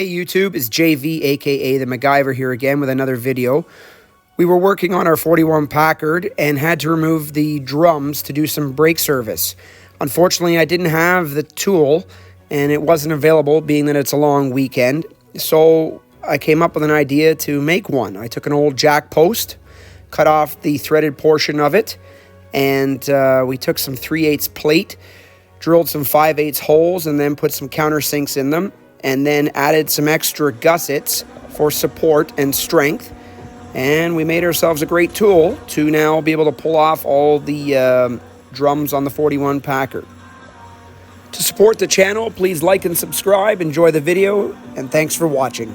Hey YouTube, it's JV aka the MacGyver here again with another video. We were working on our 41 Packard and had to remove the drums to do some brake service. Unfortunately, I didn't have the tool and it wasn't available being that it's a long weekend. So I came up with an idea to make one. I took an old jack post, cut off the threaded portion of it, and we took some 3/8 plate, drilled some 5/8 holes and then put some countersinks in them, and then added some extra gussets for support and strength. And we made ourselves a great tool to now be able to pull off all the drums on the 41 Packard. To support the channel, please like and subscribe, enjoy the video, and thanks for watching.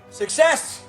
Success!